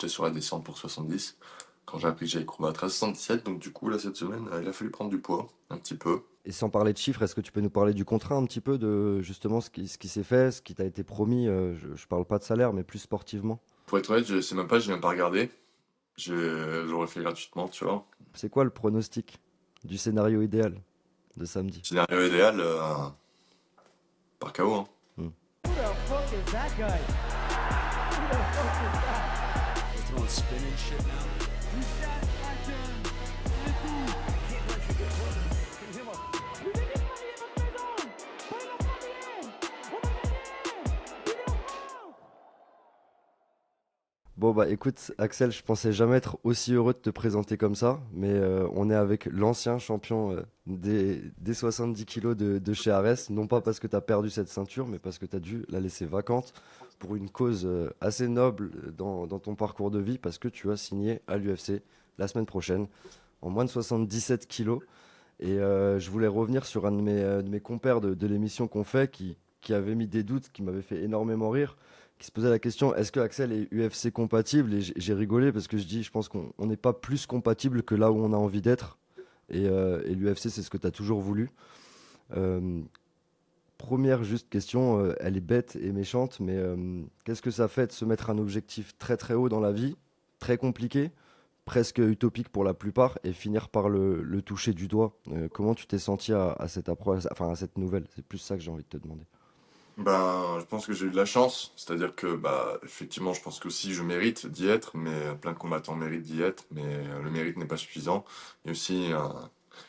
j'étais sur la descente pour 70, quand j'ai appris que j'allais combattre à 77. Donc du coup, là, cette semaine, il a fallu prendre du poids, un petit peu. Et sans parler de chiffres, est-ce que tu peux nous parler du contrat un petit peu, de justement ce qui s'est fait, ce qui t'a été promis? Je parle pas de salaire, mais plus sportivement. Pour être honnête, je sais même pas, j'ai même pas regardé. J'aurais fait gratuitement, tu vois. C'est quoi le pronostic du scénario idéal de samedi? Scénario idéal, par KO, hein. Hmm. Who the fuck is that guy? Who the fuck is that? They're throwing spin and shit now. Reset action. Le tout. Bon bah écoute Axel, je pensais jamais être aussi heureux de te présenter comme ça, mais on est avec l'ancien champion des 70 kilos de chez Ares, non pas parce que tu as perdu cette ceinture, mais parce que tu as dû la laisser vacante pour une cause assez noble dans ton parcours de vie, parce que tu as signé à l'UFC la semaine prochaine en moins de 77 kilos. Et je voulais revenir sur un de mes compères de l'émission qu'on fait qui avait mis des doutes, qui m'avait fait énormément rire, qui se posait la question, est-ce que Axel est UFC compatible? Et j'ai rigolé parce que je pense qu'on n'est pas plus compatible que là où on a envie d'être. Et l'UFC, c'est ce que tu as toujours voulu. Euh, Première juste question, elle est bête et méchante, mais qu'est-ce que ça fait de se mettre un objectif très très haut dans la vie, très compliqué, presque utopique pour la plupart, et finir par le toucher du doigt? Comment tu t'es senti à cette approche, enfin à cette nouvelle? C'est plus ça que j'ai envie de te demander. Ben, je pense que j'ai eu de la chance. C'est-à-dire que, bah, effectivement, je pense qu'aussi je mérite d'y être, mais plein de combattants méritent d'y être, mais le mérite n'est pas suffisant. Il y a aussi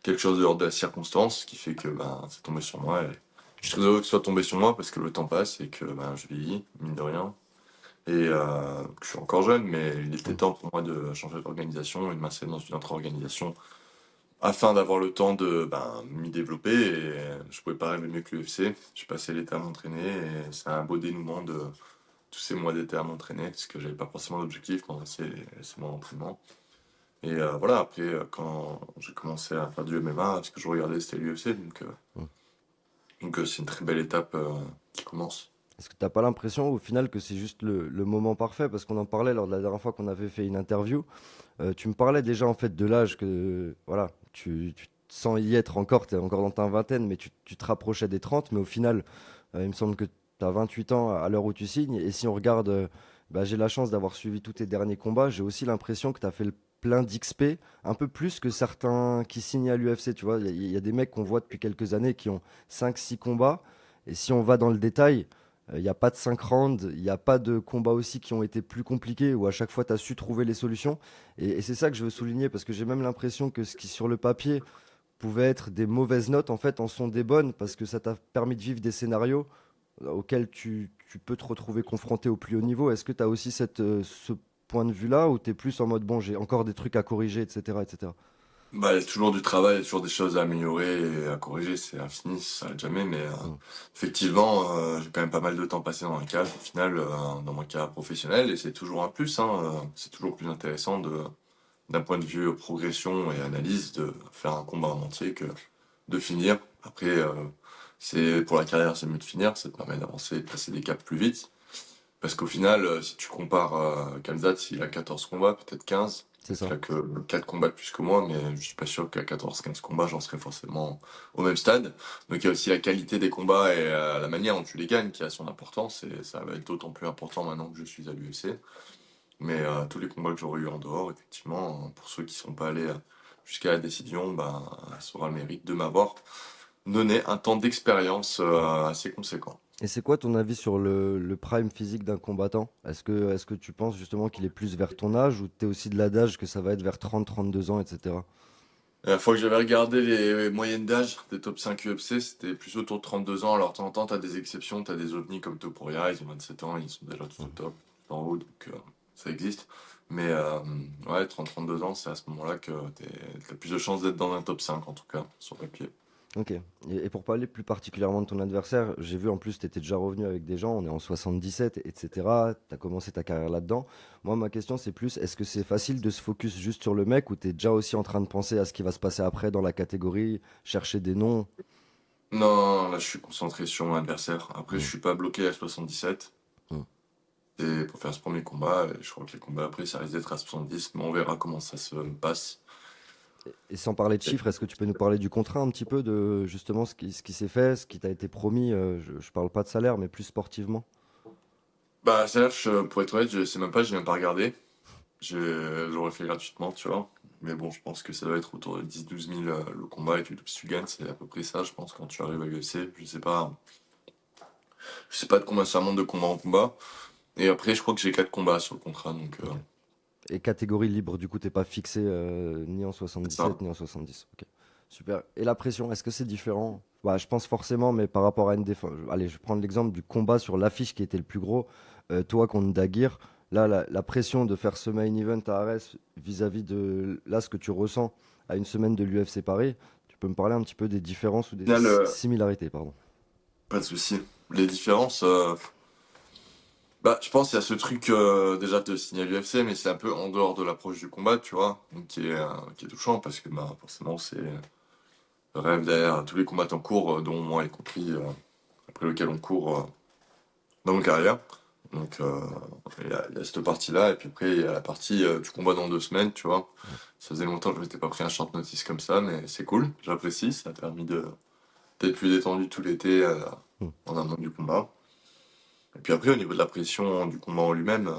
quelque chose de l'ordre de la circonstance qui fait que, ben, c'est tombé sur moi. Et je suis très heureux que ce soit tombé sur moi parce que le temps passe et que, ben, je vieillis, mine de rien. Et que je suis encore jeune, mais il était Mm. temps pour moi de changer d'organisation et de m'insérer dans une autre organisation afin d'avoir le temps de ben, m'y développer. Et je pouvais pas rêver mieux que l'UFC. J'ai passé l'été à m'entraîner et c'est un beau dénouement de tous ces mois d'été à m'entraîner parce que j'avais pas forcément d'objectif pendant ces mois d'entraînement. Et voilà, après, quand j'ai commencé à faire du MMA, ce que je regardais, c'était l'UFC. Mm. Donc c'est une très belle étape qui commence. Est-ce que tu n'as pas l'impression au final que c'est juste le moment parfait? Parce qu'on en parlait lors de la dernière fois qu'on avait fait une interview. Tu me parlais déjà en fait de l'âge que voilà, tu te sens y être encore, tu es encore dans ta vingtaine, mais tu te rapprochais des 30. Mais au final, il me semble que tu as 28 ans à l'heure où tu signes. Et si on regarde, bah, j'ai la chance d'avoir suivi tous tes derniers combats, j'ai aussi l'impression que tu as fait le plein d'XP, un peu plus que certains qui signent à l'UFC. Tu vois, il y a des mecs qu'on voit depuis quelques années qui ont 5 6 combats. Et si on va dans le détail, il n'y a pas de 5 rounds, il n'y a pas de combats aussi qui ont été plus compliqués, où à chaque fois tu as su trouver les solutions. Et c'est ça que je veux souligner, parce que j'ai même l'impression que ce qui sur le papier pouvait être des mauvaises notes, en fait, en sont des bonnes, parce que ça t'a permis de vivre des scénarios auxquels tu peux te retrouver confronté au plus haut niveau. Est-ce que tu as aussi ce point de vue-là, ou tu es plus en mode, bon, j'ai encore des trucs à corriger, etc., etc. Bah, il y a toujours du travail, il y a toujours des choses à améliorer et à corriger, c'est infini, ça s'arrête jamais, mais Mm. effectivement, j'ai quand même pas mal de temps passé dans le cadre, au final, dans mon cas professionnel, et c'est toujours un plus, hein, c'est toujours plus intéressant d'un point de vue progression et analyse, de faire un combat en entier que de finir. Après, c'est pour la carrière, c'est mieux de finir, ça te permet d'avancer, de passer des caps plus vite, parce qu'au final, si tu compares Khamzat, s'il a 14 combats, peut-être 15, C'est il ça. a que 4 combats de plus que moi, mais je suis pas sûr qu'à 14 15 combats, j'en serais forcément au même stade. Donc il y a aussi la qualité des combats et la manière dont tu les gagnes qui a son importance, et ça va être d'autant plus important maintenant que je suis à l'UFC. Mais tous les combats que j'aurais eu en dehors, effectivement, pour ceux qui sont pas allés jusqu'à la décision, ben, ça aura le mérite de m'avoir donné un temps d'expérience assez conséquent. Et c'est quoi ton avis sur le prime physique d'un combattant? Est-ce que tu penses justement qu'il est plus vers ton âge, ou tu es aussi de l'adage que ça va être vers 30 32 ans, etc.? La fois que j'avais regardé les moyennes d'âge des top 5 UFC, c'était plus autour de 32 ans. Alors, de temps en temps, t'as des exceptions, t'as des ovnis comme Topuria, ils ont 27 ans, ils sont déjà tout au top, tout en haut, donc ça existe. Mais ouais, 30 32 ans, c'est à ce moment-là que t'as plus de chances d'être dans un top 5 en tout cas, sur papier. Ok. Et pour parler plus particulièrement de ton adversaire, j'ai vu en plus tu étais déjà revenu avec des gens, on est en 77, etc. Tu as commencé ta carrière là-dedans. Moi, ma question, c'est plus, est-ce que c'est facile de se focus juste sur le mec, ou tu es déjà aussi en train de penser à ce qui va se passer après dans la catégorie, chercher des noms? Non, là, je suis concentré sur mon adversaire. Après, je Hmm, suis pas bloqué à 77. hmm. et pour faire ce premier combat. Et je crois que les combats après, ça risque d'être à 70, mais on verra comment ça se passe. Et sans parler de chiffres, est-ce que tu peux nous parler du contrat un petit peu, de justement ce qui s'est fait, ce qui t'a été promis? Je parle pas de salaire, mais plus sportivement. Bah, ça, pour être honnête, je sais même pas, j'ai même pas regardé. J'aurais fait gratuitement, tu vois. Mais bon, je pense que ça doit être autour de 10-12 000 le combat, et si tu gagnes, c'est à peu près ça, je pense, quand tu arrives à l'UFC. Je sais pas de combien ça monte de combat en combat. Et après, je crois que j'ai 4 combats sur le contrat, donc Ok. Et catégorie libre, du coup, t'es pas fixé ni en c'est ça. 77 ni en 70. Ok. Super. Et la pression, est-ce que c'est différent? Bah, je pense forcément, mais par rapport à une défense. Allez, je vais prendre l'exemple du combat sur l'affiche qui était le plus gros, toi contre Daguerre. Là, la pression de faire ce main event à Arès vis-à-vis de là, ce que tu ressens à une semaine de l'UFC Paris, tu peux me parler un petit peu des différences ou Au des final, similarités, pardon. pas de souci. Les différences, bah, je pense qu'il y a ce truc déjà de signer à l'UFC, mais c'est un peu en dehors de l'approche du combat, tu vois, donc qui est touchant parce que bah, forcément, c'est le rêve derrière tous les combattants courts, dont moi y compris, après lequel on court dans nos carrières. Donc, il y a cette partie-là, et puis après, il y a la partie du combat dans 2 semaines, tu vois. Ça faisait longtemps que je m'étais pas pris un short notice comme ça, mais c'est cool, j'apprécie, ça a permis d'être plus détendu tout l'été Hmm. en amont du combat. Et puis après, au niveau de la pression du combat en lui-même,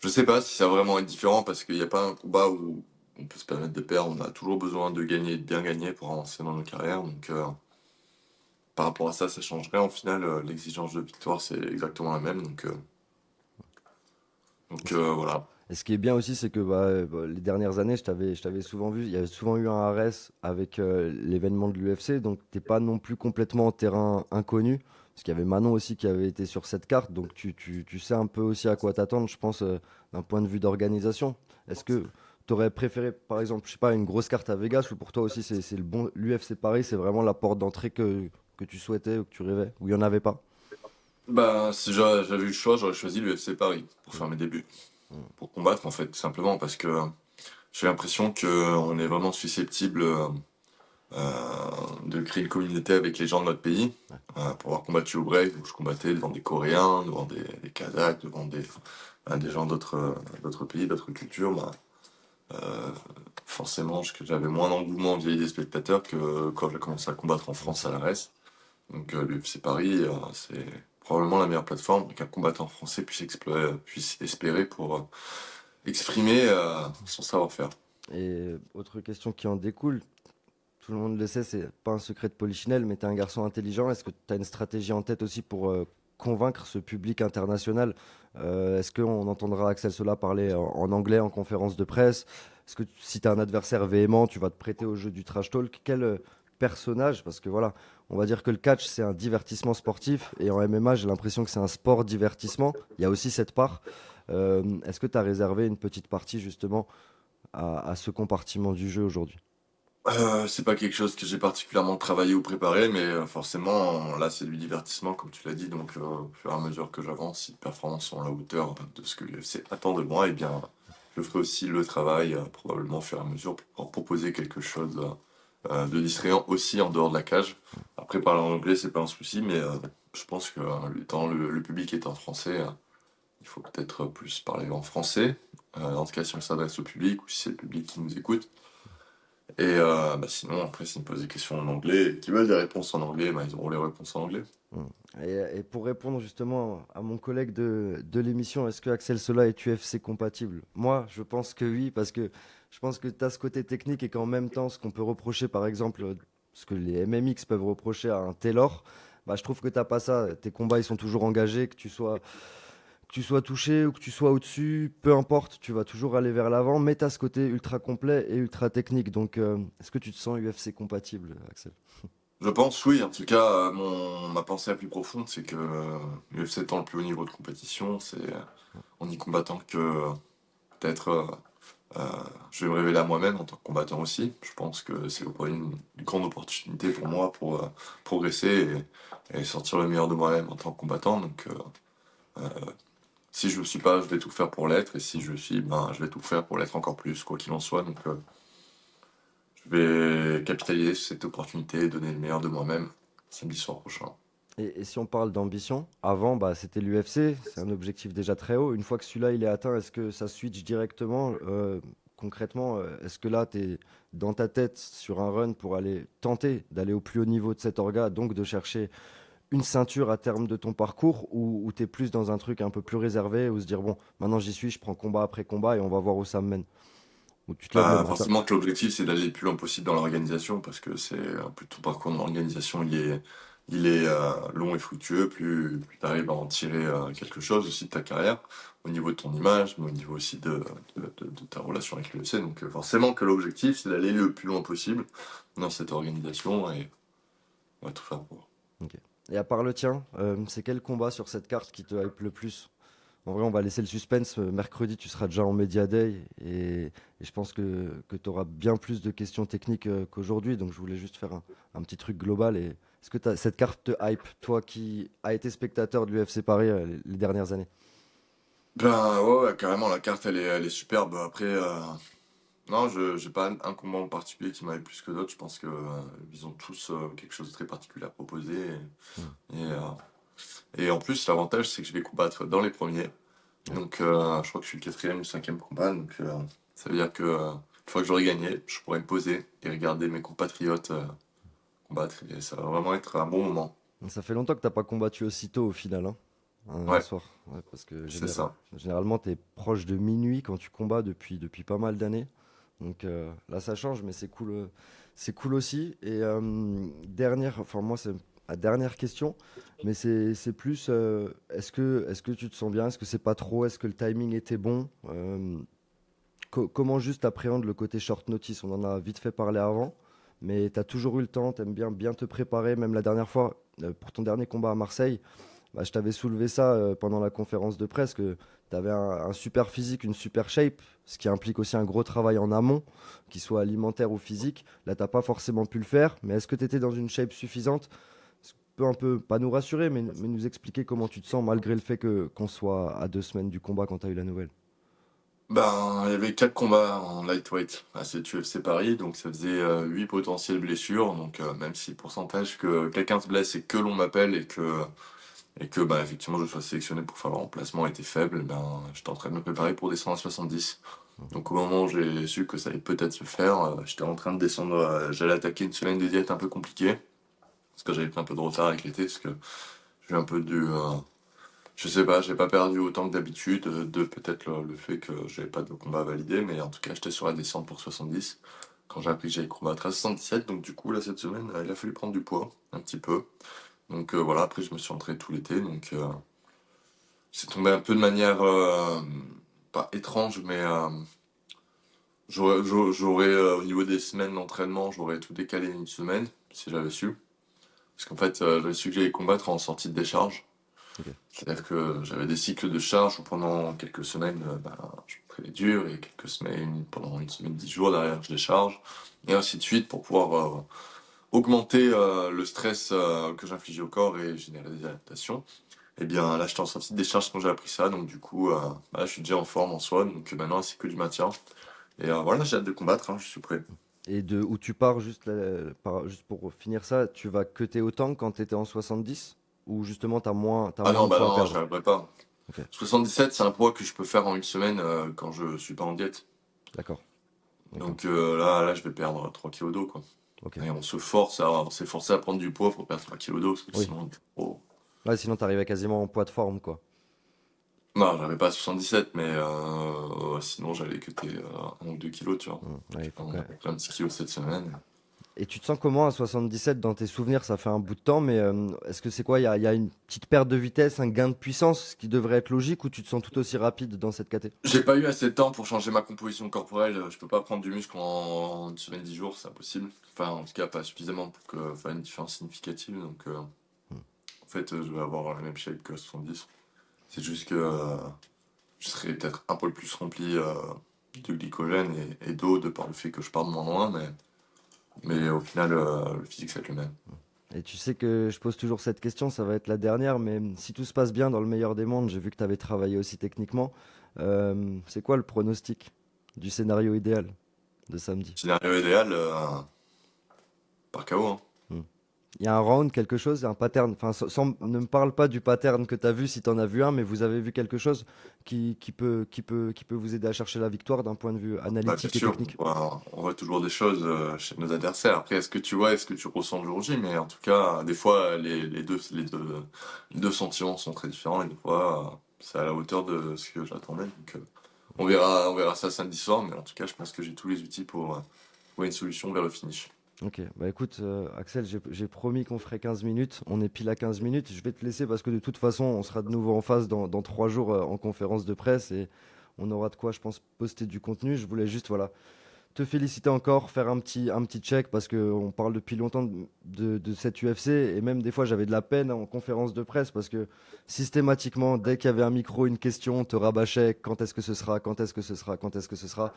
je sais pas si ça va vraiment être différent parce qu'il n'y a pas un combat où on peut se permettre de perdre. On a toujours besoin de gagner, de bien gagner pour avancer dans nos carrières. Donc, par rapport à ça, ça changerait. En final, l'exigence de victoire, c'est exactement la même. Voilà. Et ce qui est bien aussi, c'est que les dernières années, je t'avais souvent vu, il y avait souvent eu un Ares avec l'événement de l'UFC, donc t'es pas non plus complètement en terrain inconnu, parce qu'il y avait Manon aussi qui avait été sur cette carte, donc tu sais un peu aussi à quoi t'attendre, je pense, d'un point de vue d'organisation. Est-ce que tu aurais préféré, par exemple, je sais pas, une grosse carte à Vegas, ou pour toi aussi c'est le bon, l'UFC Paris, c'est vraiment la porte d'entrée que tu souhaitais ou que tu rêvais, ou il y en avait pas? Bah, si j'avais eu le choix, j'aurais choisi l'UFC Paris pour faire mes débuts. Mm. Pour combattre, en fait, tout simplement, parce que j'ai l'impression qu'on est vraiment susceptible de créer une communauté avec les gens de notre pays. Pour avoir combattu au break, où je combattais devant des Coréens, devant des Kazakhs, devant des gens d'autres pays, d'autres cultures, bah, euh, forcément, j'avais moins d'engouement vis-à-vis des spectateurs que quand j'ai commencé à combattre en France à l'ARES. Donc l'UFC Paris, c'est probablement la meilleure plateforme qu'un combattant français puisse espérer pour exprimer son savoir-faire. Et autre question qui en découle, tout le monde le sait, c'est pas un secret de Polichinelle, mais tu es un garçon intelligent. Est-ce que tu as une stratégie en tête aussi pour convaincre ce public international? Est-ce qu'on entendra Axel Sola parler en anglais en conférence de presse? Est-ce que si tu as un adversaire véhément, tu vas te prêter au jeu du trash talk? Quel personnage? Parce que voilà, on va dire que le catch, c'est un divertissement sportif. Et en MMA, j'ai l'impression que c'est un sport divertissement. Il y a aussi cette part. Est-ce que tu as réservé une petite partie justement à ce compartiment du jeu aujourd'hui? C'est pas quelque chose que j'ai particulièrement travaillé ou préparé, mais forcément, là, c'est du divertissement, comme tu l'as dit. Donc, au fur et à mesure que j'avance, si les performances sont à la hauteur de ce que l'UFC attend de moi, eh bien, je ferai aussi le travail, probablement au fur et à mesure, pour pouvoir proposer quelque chose de distrayant aussi en dehors de la cage. Après, parler en anglais, c'est pas un souci, mais je pense que étant le public étant français, il faut peut-être plus parler en français. En tout cas, si on s'adresse au public ou si c'est le public qui nous écoute. Et bah sinon, après, s'ils me posent des questions en anglais et qu'ils veulent des réponses en anglais, bah, ils auront les réponses en anglais. Mm. Et pour répondre justement à mon collègue de l'émission, est-ce que Axel Sola est UFC compatible? Moi, je pense que oui, parce que je pense que tu as ce côté technique et qu'en même temps, ce qu'on peut reprocher, par exemple, ce que les MMX peuvent reprocher à un Taylor, bah, je trouve que tu n'as pas ça. Tes combats, ils sont toujours engagés, que tu sois touché ou que tu sois au-dessus, peu importe, tu vas toujours aller vers l'avant, mais tu as ce côté ultra complet et ultra technique. Donc, est-ce que tu te sens UFC compatible, Axel? Je pense, oui. En tout cas, ma pensée la plus profonde, c'est que l'UFC étant le plus haut niveau de compétition, c'est en y combattant que peut-être je vais me révéler à moi-même en tant que combattant aussi. Je pense que c'est une grande opportunité pour moi pour progresser et sortir le meilleur de moi-même en tant que combattant. Donc, euh, si je ne le suis pas, je vais tout faire pour l'être. Et si je le suis, ben, je vais tout faire pour l'être encore plus, quoi qu'il en soit. Donc, je vais capitaliser sur cette opportunité et donner le meilleur de moi-même samedi soir prochain. Et si on parle d'ambition, avant, bah, c'était l'UFC, c'est un objectif déjà très haut. Une fois que celui-là il est atteint, est-ce que ça switch directement concrètement, est-ce que là, tu es dans ta tête sur un run pour aller tenter d'aller au plus haut niveau de cet orga, donc de chercher une ceinture à terme de ton parcours, ou tu es plus dans un truc un peu plus réservé, où se dire, bon, maintenant j'y suis, je prends combat après combat et on va voir où ça me mène. Où tu te lèves le Bah, matin. forcément que l'objectif c'est d'aller le plus loin possible dans l'organisation parce que c'est un peu tout parcours dans l'organisation il est long et fructueux, plus tu arrives à en tirer quelque chose aussi de ta carrière, au niveau de ton image, mais au niveau aussi de ta relation avec l'UFC. Donc forcément que l'objectif c'est d'aller le plus loin possible dans cette organisation et on va tout faire pour. Ok. Et à part le tien, c'est quel combat sur cette carte qui te hype le plus? En vrai, on va laisser le suspense. Mercredi, tu seras déjà en Media Day et je pense que tu auras bien plus de questions techniques qu'aujourd'hui. Donc, je voulais juste faire un petit truc global. Et est-ce que cette carte te hype, toi qui as été spectateur de l'UFC Paris les dernières années? Ben ouais, ouais, carrément la carte elle est superbe. Après non, je j'ai pas un combat en particulier qui m'avait plus que d'autres. Je pense que ils ont tous quelque chose de très particulier à proposer. Hmm. Et en plus, l'avantage, c'est que je vais combattre dans les premiers. Ouais. Donc, je crois que je suis le quatrième ou cinquième combat. Donc, ça veut dire que une fois que j'aurai gagné, je pourrai me poser et regarder mes compatriotes combattre. Et ça va vraiment être un bon moment. Ça fait longtemps que tu n'as pas combattu aussitôt au final, hein, un Ouais, soir. Ouais, parce que c'est ça. généralement, tu es proche de minuit quand tu combats depuis pas mal d'années. Donc là, ça change, mais c'est cool aussi. Et enfin moi, c'est ma dernière question, mais c'est plus, est-ce que tu te sens bien? Est-ce que c'est pas trop? Est-ce que le timing était bon? Comment juste appréhende le côté short notice? On en a vite fait parler avant, mais tu as toujours eu le temps, tu aimes bien te préparer. Même la dernière fois, pour ton dernier combat à Marseille, bah, je t'avais soulevé ça pendant la conférence de presse, que tu avais un super physique, une super shape, ce qui implique aussi un gros travail en amont, qu'il soit alimentaire ou physique. Là, tu n'as pas forcément pu le faire, mais est-ce que tu étais dans une shape suffisante? Ce qui peut un peu, pas nous rassurer, mais nous expliquer comment tu te sens malgré le fait qu'on soit à 2 semaines du combat quand tu as eu la nouvelle. Ben, il y avait 4 combats en lightweight à cette UFC Paris, donc ça faisait 8 potentielles blessures. Donc, même si le pourcentage que quelqu'un se blesse et que l'on m'appelle et que bah, effectivement je sois sélectionné pour faire le remplacement était faible, ben, j'étais en train de me préparer pour descendre à 70. Donc au moment où j'ai su que ça allait peut-être se faire, j'étais en train de descendre, j'allais attaquer une semaine de diète un peu compliquée, parce que j'avais pris un peu de retard avec l'été, parce que j'ai un peu je sais pas, j'ai pas perdu autant que d'habitude, de peut-être le fait que j'avais pas de combat validé, mais en tout cas j'étais sur la descente pour 70, quand j'ai appris que j'allais combattre à 77, donc du coup là cette semaine il a fallu prendre du poids, un petit peu. Donc voilà, après je me suis entraîné tout l'été, donc c'est tombé un peu de manière pas étrange, mais au niveau des semaines d'entraînement, j'aurais tout décalé une semaine si j'avais su. Parce qu'en fait, j'avais su que j'allais combattre en sortie de décharge. Ok. C'est-à-dire que j'avais des cycles de charge où pendant quelques semaines, je m'entraînais dur et quelques semaines, pendant une semaine, 10 jours derrière, je décharge. Et ainsi de suite pour pouvoir augmenter le stress que j'infligeais au corps et générer des adaptations. Et bien là, j'étais en sortie de décharge quand j'ai appris ça, donc du coup, là, je suis déjà en forme en soi, donc maintenant, c'est que du maintien. Et voilà, j'ai hâte de combattre, hein, je suis prêt. Et de où tu pars, juste pour finir ça, tu vas cutter autant que quand tu étais en 70? Ou justement, t'as Ah moins non, de bah poids à non, perdre? j'arriverai pas. Ok, 77, c'est un poids que je peux faire en une semaine quand je suis pas en diète. d'accord, d'accord, Donc là, je vais perdre 3 kilos d'eau, quoi. ok. Et on s'est forcé à prendre du poids pour perdre 3 kilos d'eau, parce que Oui. sinon, oh. Ouais, sinon, t'arrivais quasiment en poids de forme, quoi. Non, j'avais pas 77, mais sinon, j'allais cuter 1 ou 2 kilos, tu vois. Ouais, J'ai il faut quand même. pris un petit kilo cette semaine. Et tu te sens comment à 77 dans tes souvenirs? Ça fait un bout de temps, mais est-ce que c'est quoi? Il y a une petite perte de vitesse, un gain de puissance, ce qui devrait être logique, ou tu te sens tout aussi rapide dans cette caté? J'ai pas eu assez de temps pour changer ma composition corporelle. Je peux pas prendre du muscle en une semaine, 10 jours, c'est impossible. Enfin, en tout cas, pas suffisamment pour faire une différence significative. Donc, en fait, je vais avoir la même shape que 70. C'est juste que je serai peut-être un peu plus rempli de glycogène et d'eau de par le fait que je pars de moins loin, mais au final, le physique, ça va être le même. Et tu sais que je pose toujours cette question, ça va être la dernière, mais si tout se passe bien dans le meilleur des mondes, j'ai vu que tu avais travaillé aussi techniquement, c'est quoi le pronostic du scénario idéal de samedi? Scénario idéal, par KO, hein. Hmm. il y a un round, quelque chose, un pattern. Enfin, ne me parle pas du pattern que tu as vu si tu en as vu un, mais vous avez vu quelque chose qui peut vous aider à chercher la victoire d'un point de vue Bah, bien analytique et sûr, technique. on voit toujours des choses chez nos adversaires. Après, est-ce que tu vois, est-ce que tu ressens le jour J? Mais en tout cas, des fois, les deux sentiments sont très différents et des fois, c'est à la hauteur de ce que j'attendais. Donc, on verra ça samedi soir. Mais en tout cas, je pense que j'ai tous les outils pour trouver une solution vers le finish. Ok, bah écoute, Axel, j'ai promis qu'on ferait 15 minutes. On est pile à 15 minutes. Je vais te laisser parce que de toute façon, on sera de nouveau en face dans 3 jours en conférence de presse et on aura de quoi, je pense, poster du contenu. Je voulais juste, voilà, te féliciter encore, faire un petit check parce qu'on parle depuis longtemps de cette UFC et même des fois j'avais de la peine en conférence de presse parce que systématiquement, dès qu'il y avait un micro, une question, on te rabâchait quand est-ce que ce sera, quand est-ce que ce sera, quand est-ce que ce sera.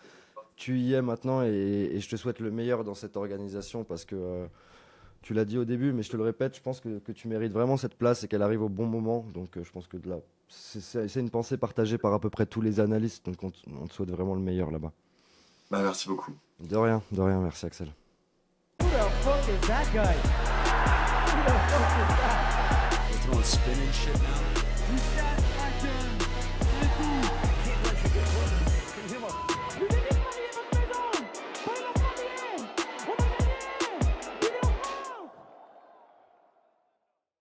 Tu y es maintenant et je te souhaite le meilleur dans cette organisation parce que tu l'as dit au début, mais je te le répète, je pense que tu mérites vraiment cette place et qu'elle arrive au bon moment. Donc je pense que de là, c'est une pensée partagée par à peu près tous les analystes. Donc on te souhaite vraiment le meilleur là-bas. Bah, merci beaucoup. De rien, merci Axel. Who the fuck is that guy? Who the fuck is that? They're throwing spin and shit now.